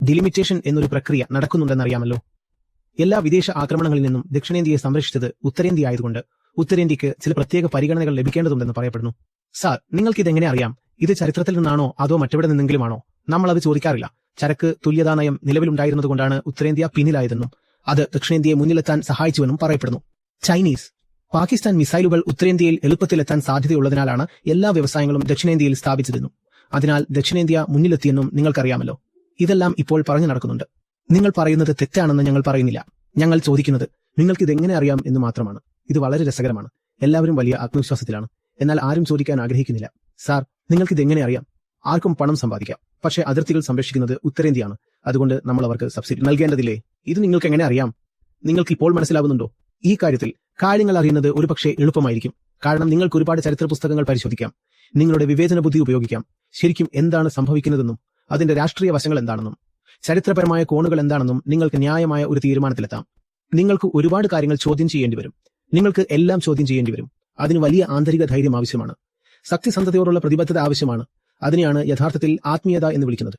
Delimitation എന്നൊരു പ്രക്രിയ നടക്കുന്നുണ്ടെന്നറിയാമല്ലോ. എല്ലാ വിദേശ ആക്രമണങ്ങളിൽ നിന്നും ദക്ഷിണേന്ത്യയെ സംരക്ഷിച്ചത് ഉത്തരേന്ത്യ ആയതുകൊണ്ട് ഉത്തരേന്ത്യക്ക് ചില പ്രത്യേക പരിഗണനകൾ ലഭിക്കേണ്ടതുണ്ടെന്ന് പറയപ്പെടുന്നു. സാർ, നിങ്ങൾക്കിതെങ്ങനെ അറിയാം? ഇത് ചരിത്രത്തിൽ നിന്നാണോ അതോ മറ്റെവിടെ നിന്നെങ്കിലുമാണോ? നമ്മളത് ചോദിക്കാറില്ല. ചരക്ക് തുല്യതാ നയം നിലവിലുണ്ടായിരുന്നതുകൊണ്ടാണ് ഉത്തരേന്ത്യ പിന്നിലായതെന്നും അത് ദക്ഷിണേന്ത്യയെ മുന്നിലെത്താൻ സഹായിച്ചുവെന്നും പറയപ്പെടുന്നു. ചൈനീസ്, പാകിസ്ഥാൻ മിസൈലുകൾ ഉത്തരേന്ത്യയിൽ എളുപ്പത്തിലെത്താൻ സാധ്യതയുള്ളതിനാലാണ് എല്ലാ വ്യവസായങ്ങളും ദക്ഷിണേന്ത്യയിൽ സ്ഥാപിച്ചതെന്നും അതിനാൽ ദക്ഷിണേന്ത്യ മുന്നിലെത്തിയെന്നും നിങ്ങൾക്കറിയാമല്ലോ. ഇതെല്ലാം ഇപ്പോൾ പറഞ്ഞു നടക്കുന്നുണ്ട്. നിങ്ങൾ പറയുന്നത് തെറ്റാണെന്ന് ഞങ്ങൾ പറയുന്നില്ല. ഞങ്ങൾ ചോദിക്കുന്നത് നിങ്ങൾക്കിതെങ്ങനെ അറിയാം എന്ന് മാത്രമാണ്. ഇത് വളരെ രസകരമാണ്. എല്ലാവരും വലിയ ആത്മവിശ്വാസത്തിലാണ്, എന്നാൽ ആരും ചോദിക്കാൻ ആഗ്രഹിക്കുന്നില്ല. സാർ, നിങ്ങൾക്കിതെങ്ങനെ അറിയാം? ആർക്കും പണം സമ്പാദിക്കാം, പക്ഷേ അതിർത്തികൾ സംരക്ഷിക്കുന്നത് ഉത്തരേന്ത്യയാണ്. അതുകൊണ്ട് നമ്മൾ അവർക്ക് സബ്സിഡി നൽകേണ്ടതില്ലേ? ഇത് നിങ്ങൾക്ക് എങ്ങനെ അറിയാം? നിങ്ങൾക്ക് ഇപ്പോൾ മനസ്സിലാവുന്നുണ്ടോ? ഈ കാര്യത്തിൽ കാര്യങ്ങൾ അറിയുന്നത് ഒരുപക്ഷെ എളുപ്പമായിരിക്കും, കാരണം നിങ്ങൾക്ക് ഒരുപാട് ചരിത്ര പുസ്തകങ്ങൾ പരിശോധിക്കാം, നിങ്ങളുടെ വിവേചന ബുദ്ധി ഉപയോഗിക്കാം, ശരിക്കും എന്താണ് സംഭവിക്കുന്നതെന്നും അതിന്റെ രാഷ്ട്രീയ വശങ്ങൾ എന്താണെന്നും ചരിത്രപരമായ കോണുകൾ എന്താണെന്നും നിങ്ങൾക്ക് ന്യായമായ ഒരു തീരുമാനത്തിലെത്താം. നിങ്ങൾക്ക് ഒരുപാട് കാര്യങ്ങൾ ചോദ്യം ചെയ്യേണ്ടി വരും. നിങ്ങൾക്ക് എല്ലാം ചോദ്യം ചെയ്യേണ്ടി വരും. അതിന് വലിയ ആന്തരിക ധൈര്യം ആവശ്യമാണ്. സത്യസന്ധതയോടുള്ള പ്രതിബദ്ധത ആവശ്യമാണ്. അതിനെയാണ് യഥാർത്ഥത്തിൽ ആത്മീയത എന്ന് വിളിക്കുന്നത്.